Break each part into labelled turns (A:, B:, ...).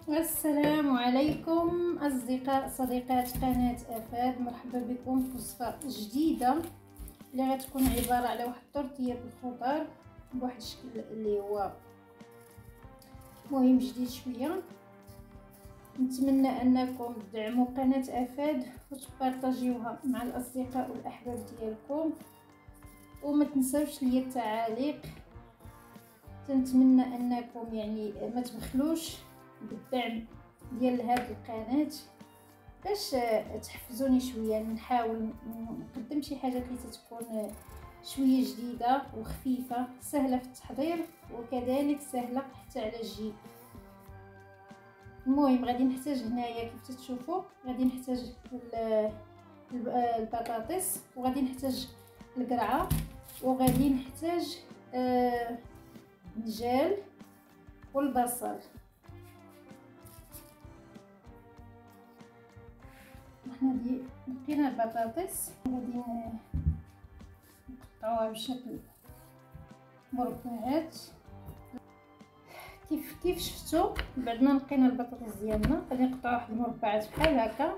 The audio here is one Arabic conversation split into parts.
A: السلام عليكم أصدقاء صديقات قناة أفاد، مرحبا بكم في وصفة جديدة اللي غتكون عبارة على واحد الطورتيه بالخضر بواحد الشكل اللي هو مهم جديد شويه. نتمنى انكم تدعموا قناة أفاد وتبارطاجيوها مع الاصدقاء والاحباب ديالكم، وما تنساوش ليا التعاليق. تنتمنى انكم ما تبخلوش بالدعم ديال هذه القناه باش تحفزوني شويه، نحاول نقدم شي حاجات اللي تكون شويه جديده وخفيفه سهله في التحضير وكذلك سهله حتى على الجيب. المهم غادي نحتاج هنايا كيف تشوفوا، غادي نحتاج البطاطس، وغادي نحتاج القرعه، وغادي نحتاج الدجاج والبصل. حنا لقينا البطاطس غادي نقطعوها بشكل مربعات كيف شفتوا. بعد ما نقينا البطاطس ديالنا غادي نقطعوا واحد المربعات بحال هكا،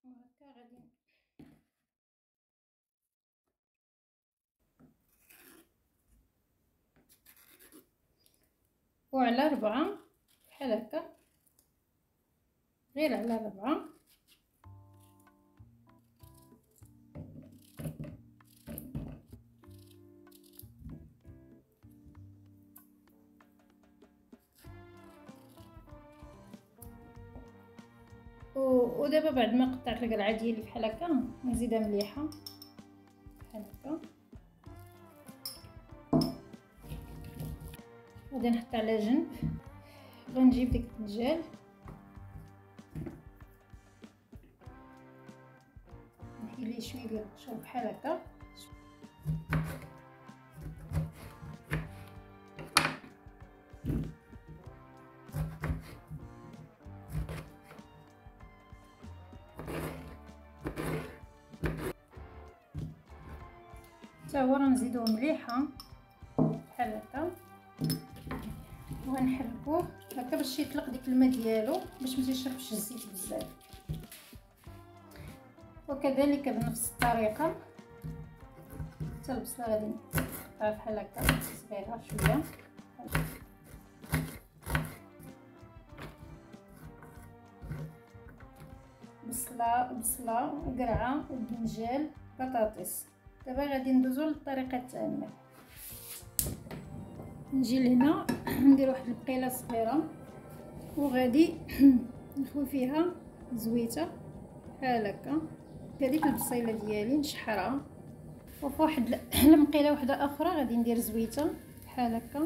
A: وهكا غادي وعلى 4 بحال هكا، غير على 4. ودابا بعد ما قطعت القرعه ديالي بحال هكا نزيدها مليحه بحال هكا، غادي نحط على جنب. غنجيب ديك الدجاج نحيد ليه شويه ديال القشور بحال هكا، حتى هو غنزيدوه مليحه بحال هكا، وغنحركوه هكا باش يطلق ديك الماء ديالو باش ما تيشربش الزيت بزاف. وكذلك بنفس الطريقه حتى البصله غادي نقطعها بحال هكا صغيره شويه، بصله قرعه وبنجال بطاطس. دابا غادي ندوزو للطريقه الثانيه. نجي لهنا ندير واحد البقيله صغيره وغادي نخوي فيها زويته بحال هكا. هذيك البصيله ديالي نشحرها، وفي واحد المقيله واحده اخرى غادي ندير زويته بحال هكا.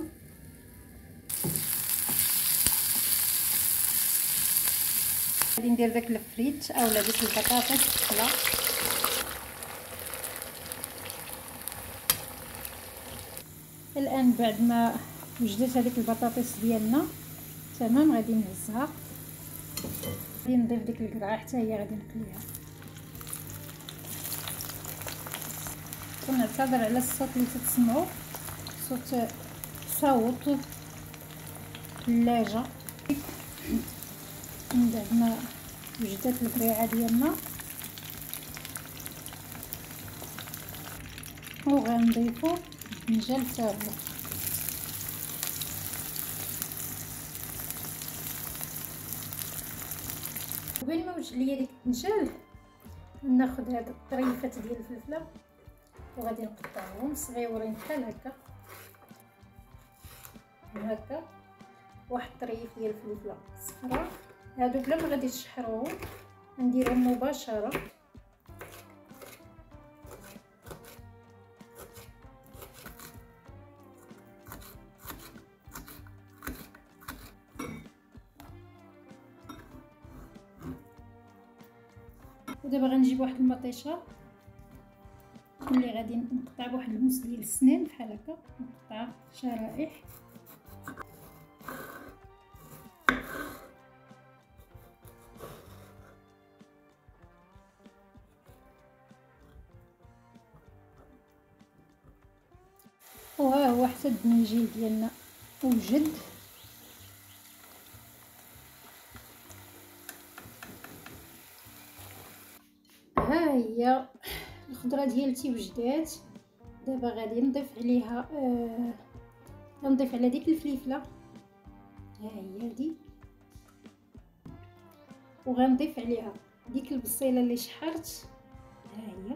A: غادي ندير داك الفريت اولا ديك البطاطس تقلى. الان بعد ما وجدت هذيك البطاطس ديالنا تمام غادي نهزها، غادي نضيف ديك القرعه حتى هي غادي نقليها. كنعتذر على الصوت اللي تسمعوا، صوت الثلاجه. من بعد ما وجدت القريعه ديالنا وغنضيفو الدجاج حتى هو. قبل ما وجد ليا ديك الدجاج ناخذ هاد الطريفات ديال الفلفله وغادي نقطعهم صغيورين بحال هكا هكا. واحد الطريف ديال الفلفله صفراء، هادو بلا ما غادي نشحروهم نديرهم مباشره. ودابا غنجيب واحد المطيشه اللي غادي نقطع بواحد الموس ديال السنان بحال هكا، نقطع شرائح وها هو حتى الدنجيل ديالنا وجد. ها هي الخضره ديالتي وجدات. دابا غادي نضيف عليها غنضيف على ديك الفليفله، ها هي هادي، وغنضيف عليها ديك البصيله اللي شحرت، ها هي.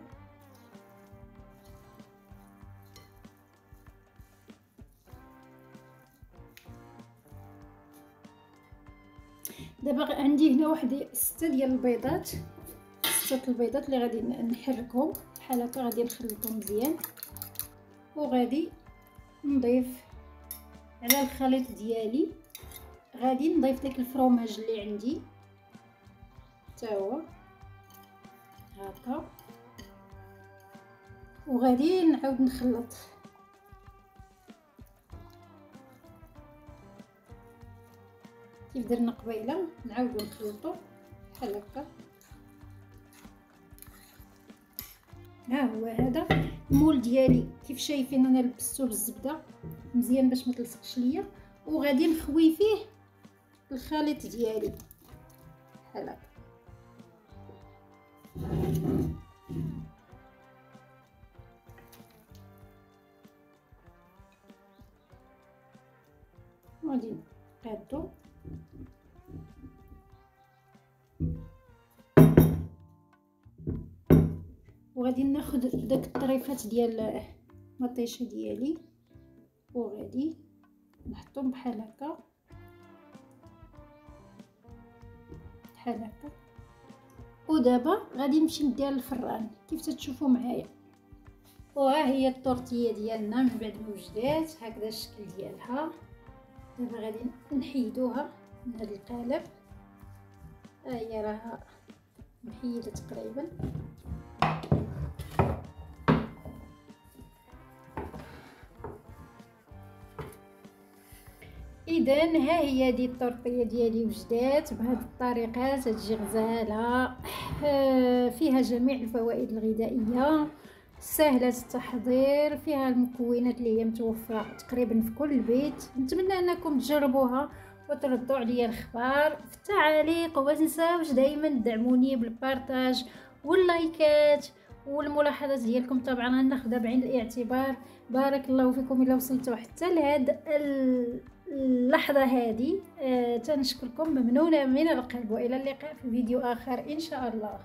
A: دابا عندي هنا واحد 6 ديال البيضات، 6 البيضات اللي غادي نحركهم بحال هكا، غادي نخلطهم مزيان، وغادي نضيف على الخليط ديالي، غادي نضيف داك الفرomاج اللي عندي حتى هو هكا، وغادي نعاود نخلط. كيف درنا قبيله نعاودو نخلطو بحال هكا. ها هو هذا المول ديالي، كيف شايفين انا لبستو بالزبده مزيان باش ما تلصقش ليا، وغادي نخوي فيه الخليط ديالي بحال هكا. غادي نقادو وغادي ناخذ داك الطريفات ديال المطيشه ديالي وغادي نحطهم بحال هكا بحال هكا. ودابا غادي نمشي ندير الفران كيف تتشوفوا معايا. وها هي الطورتيه ديالنا من بعد ما وجدات، هكذا الشكل ديالها. دابا غادي نحيدوها من هذا القالب، ها هي راها محيده تقريبا. اذا ها هي دي الطورطيه ديالي وجدات بهذه الطريقه، تجي غزاله، فيها جميع الفوائد الغذائيه، سهله التحضير، فيها المكونات اللي هي متوفره تقريبا في كل بيت. نتمنى انكم تجربوها وتردوا عليا الخبر في التعاليق، وما تنساوش دائما تدعموني بالبارطاج واللايكات والملاحظات ديالكم، طبعا غناخذها بعين الاعتبار. بارك الله فيكم الا وصلتوا حتى لهاد اللحظه هذه. تنشكركم ممنونه من القلب، والى اللقاء في فيديو اخر ان شاء الله.